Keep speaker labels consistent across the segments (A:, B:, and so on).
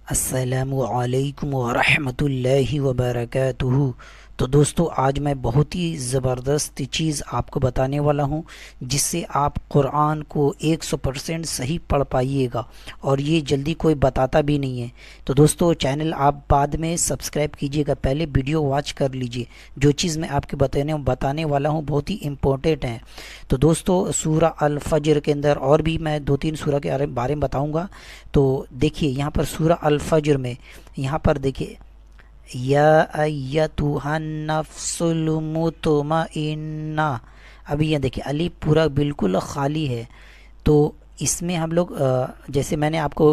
A: السلام علیکم ورحمۃ اللہ وبرکاتہ۔ تو دوستو، آج میں بہت ہی زبردست چیز آپ کو بتانے والا ہوں جس سے آپ قرآن کو 100% صحیح پڑھ پائیے گا، اور یہ جلدی کوئی بتاتا بھی نہیں ہے۔ تو دوستو، چینل آپ بعد میں سبسکرائب کیجئے گا، پہلے ویڈیو واچ کر لیجئے۔ جو چیز میں آپ کے بتانے والا ہوں بہت ہی امپورٹنٹ ہے۔ تو دوستو، سورہ الفجر کے اندر اور بھی میں 2-3 سورہ کے بارے میں بتاؤں گا۔ تو دیکھیے یہاں پر سورہ الفجر میں یہاں پر دیکھیے، یا ایتھا النفس المطمئنہ، ابھی یہ دیکھیے الف پورا بالکل خالی ہے۔ تو اس میں ہم لوگ جیسے میں نے آپ کو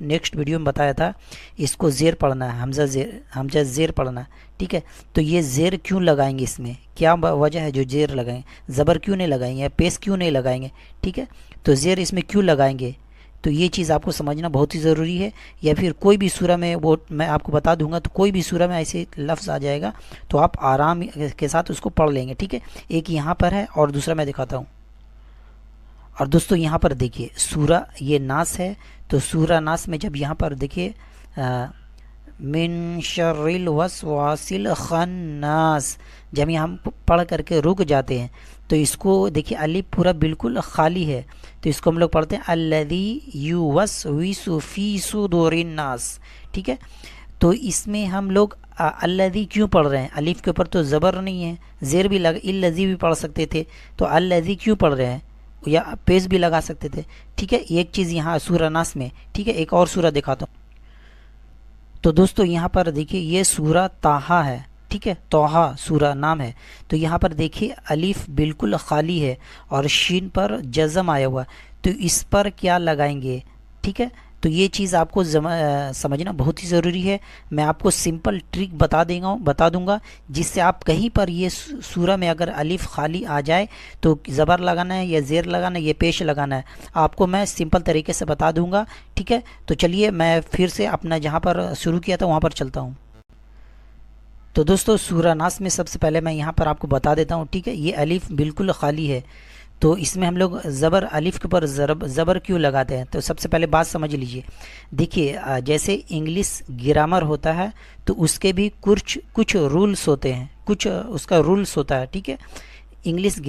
A: نیکسٹ ویڈیو میں بتایا تھا، اس کو زیر پڑھنا ہے، حمزہ زیر پڑھنا ہے، ٹھیک ہے۔ تو یہ زیر کیوں لگائیں گے، اس میں کیا وجہ ہے جو زیر لگائیں، زبر کیوں نہیں لگائیں گے، پیش کیوں نہیں لگائیں گے، ٹھیک ہے۔ تو زیر اس میں کیوں لگائیں گے، تو یہ چیز آپ کو سمجھنا بہت ہی ضروری ہے۔ یا پھر کوئی بھی سورہ میں، وہ میں آپ کو بتا دوں گا، تو کوئی بھی سورہ میں ایسے لفظ آ جائے گا تو آپ آرام کے ساتھ اس کو پڑھ لیں گے، ٹھیک ہے۔ ایک یہاں پر ہے اور دوسرا میں دکھاتا ہوں۔ اور دوستو یہاں پر دیکھیے سورہ یہ ناس ہے، تو سورہ ناس میں جب یہاں پر دیکھیے من شر الوسواس الخناس، جب یہ ہم پڑھ کر کے رک جاتے ہیں تو اس کو دیکھیے الف پورا بالکل خالی ہے، تو اس کو ہم لوگ پڑھتے ہیں الذی یوسوس فی صدور الناس، ٹھیک ہے۔ تو اس میں ہم لوگ الذی کیوں پڑھ رہے ہیں، الف کے اوپر تو زبر نہیں ہے، زیر بھی الذی بھی پڑھ سکتے تھے، تو الذی کیوں پڑھ رہے ہیں، یا پیش بھی لگا سکتے تھے، ٹھیک ہے۔ ایک چیز یہاں سورہ ناس میں، ٹھیک ہے۔ ایک اور سورہ دکھاتا ہوں۔ تو دوستو یہاں پر دیکھیے یہ سورہ طٰہٰ ہے، ٹھیک ہے، طٰہٰ سورہ نام ہے۔ تو یہاں پر دیکھیے الف بالکل خالی ہے اور شین پر جزم آیا ہوا ہے، تو اس پر کیا لگائیں گے، ٹھیک ہے۔ تو یہ چیز آپ کو سمجھنا بہت ہی ضروری ہے۔ میں آپ کو سمپل ٹرک بتا دوں گا جس سے آپ کہیں پر یہ سورہ میں اگر الف خالی آ جائے تو زبر لگانا ہے یا زیر لگانا ہے یا پیش لگانا ہے، آپ کو میں سمپل طریقے سے بتا دوں گا، ٹھیک ہے۔ تو چلیے میں پھر سے اپنا جہاں پر شروع کیا تھا وہاں پر چلتا ہوں۔ تو دوستو سورہ ناس میں سب سے پہلے میں یہاں پر آپ کو بتا دیتا ہوں، ٹھیک ہے۔ یہ الف بالکل خالی ہے، تو اس میں ہم لوگ زبر الف کے اوپر زبر کیوں لگاتے ہیں، تو سب سے پہلے بات سمجھ لیجئے۔ دیکھیے جیسے انگلش گرامر ہوتا ہے تو اس کے بھی کچھ رولز ہوتے ہیں، کچھ اس کا رولز ہوتا ہے، ٹھیک ہے۔ انگلش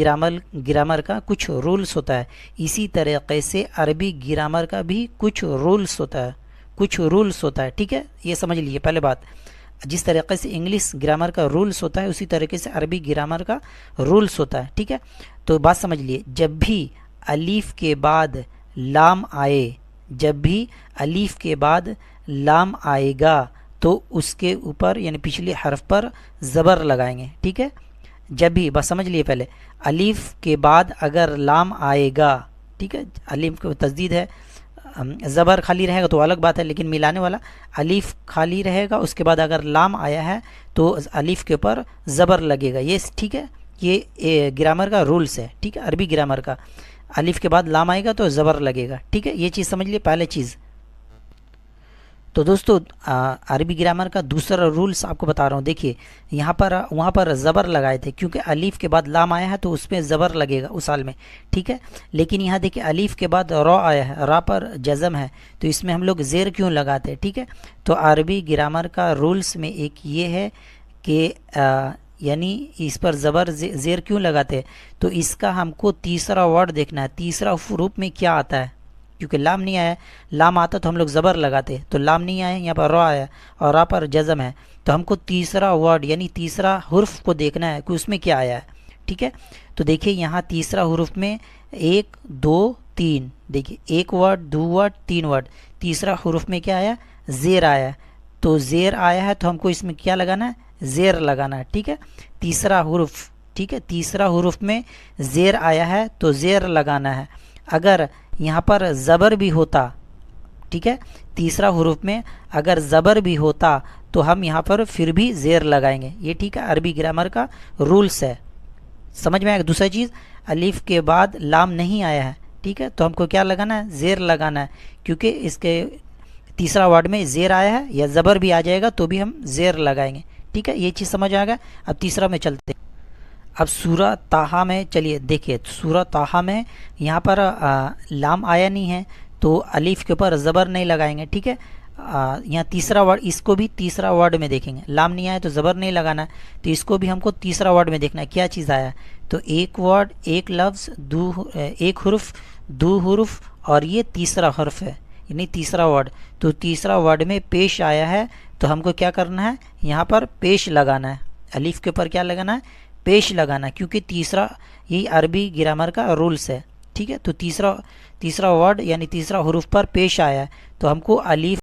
A: گرامر کا کچھ رولز ہوتا ہے، اسی طریقے سے عربی گرامر کا بھی کچھ رولز ہوتا ہے، ٹھیک ہے۔ یہ سمجھ لیجیے پہلے بات، جس طریقے سے انگلش گرامر کا رولز ہوتا ہے اسی طریقے سے عربی گرامر کا رولز ہوتا ہے، ٹھیک ہے۔ تو بات سمجھ لیے، جب بھی الف کے بعد لام آئے گا تو اس کے اوپر یعنی پچھلے حرف پر زبر لگائیں گے، ٹھیک ہے۔ جب بھی بس سمجھ لیے، پہلے الف کے بعد اگر لام آئے گا، ٹھیک ہے، الف کو تشدید ہے، زبر خالی رہے گا تو الگ بات ہے، لیکن ملانے والا الف خالی رہے گا، اس کے بعد اگر لام آیا ہے تو الف کے اوپر زبر لگے گا، یہ ٹھیک ہے۔ یہ گرامر کا رولز ہے، ٹھیک ہے، عربی گرامر کا، الف کے بعد لام آئے گا تو زبر لگے گا، ٹھیک ہے۔ یہ چیز سمجھ لیے پہلے چیز۔ تو دوستو عربی گرامر کا دوسرا رولز آپ کو بتا رہا ہوں، دیکھیے یہاں پر وہاں پر زبر لگائے تھے کیونکہ الف کے بعد لام آیا ہے تو اس میں زبر لگے گا اس حال میں، ٹھیک ہے۔ لیکن یہاں دیکھیے الف کے بعد را آیا ہے، را پر جزم ہے، تو اس میں ہم لوگ زیر کیوں لگاتے ہیں، ٹھیک ہے۔ تو عربی گرامر کا رولز میں ایک یہ ہے کہ یعنی اس پر زیر کیوں لگاتے ہیں، تو اس کا ہم کو تیسرا ورڈ دیکھنا ہے، تیسرا حروف میں کیا آتا ہے، کیونکہ لام نہیں آیا، لام آتا تو ہم لوگ زبر لگاتے، تو لام نہیں آیا، یہاں پر را آیا اور را پر جزم ہے، تو ہم کو تیسرا ورڈ یعنی تیسرا حرف کو دیکھنا ہے کہ اس میں کیا آیا ہے، ٹھیک ہے۔ تو دیکھیے یہاں تیسرا حرف میں 1 2 3، دیکھیے 1 ورڈ 2 ورڈ 3 ورڈ، تیسرا حرف میں کیا آیا، زیر آیا، تو زیر آیا ہے تو ہم کو اس میں کیا لگانا ہے، زیر لگانا ہے، ٹھیک ہے۔ تیسرا حرف، ٹھیک ہے، تیسرا حرف میں زیر آیا ہے تو زیر لگانا ہے۔ اگر یہاں پر زبر بھی ہوتا، ٹھیک ہے، تیسرا حرف میں اگر زبر بھی ہوتا تو ہم یہاں پر پھر بھی زیر لگائیں گے، یہ ٹھیک ہے، عربی گرامر کا رولز ہے، سمجھ میں آئے گا۔ دوسری چیز، الف کے بعد لام نہیں آیا ہے، ٹھیک ہے، تو ہم کو کیا لگانا ہے، زیر لگانا ہے، کیونکہ اس کے تیسرا ورڈ میں زیر آیا ہے یا زبر بھی آ جائے گا تو بھی ہم زیر لگائیں گے، ٹھیک ہے۔ یہ چیز سمجھ آ گیا۔ اب تیسرا میں چلتے ہیں۔ اب سورہ طٰہٰ میں چلیے دیکھیے، سورہ طٰہٰ میں یہاں پر لام آیا نہیں ہے تو الف کے اوپر زبر نہیں لگائیں گے، ٹھیک ہے۔ یہاں تیسرا ورڈ، اس کو بھی تیسرا ورڈ میں دیکھیں گے، لام نہیں آیا تو زبر نہیں لگانا ہے، تو اس کو بھی ہم کو تیسرا ورڈ میں دیکھنا ہے کیا چیز آیا ہے۔ تو ایک ورڈ، ایک لفظ، ایک حرف، دو حرف، اور یہ تیسرا حرف ہے، یعنی تیسرا ورڈ۔ تو تیسرا ورڈ میں پیش آیا ہے تو ہم کو کیا کرنا ہے، یہاں پر پیش لگانا ہے، الف کے اوپر کیا لگانا ہے، پیش لگانا ہے، کیونکہ تیسرا، یہی عربی گرامر کا رولس ہے، ٹھیک ہے۔ تو تیسرا ورڈ یعنی تیسرا حرف پر پیش آیا ہے تو ہم کو الف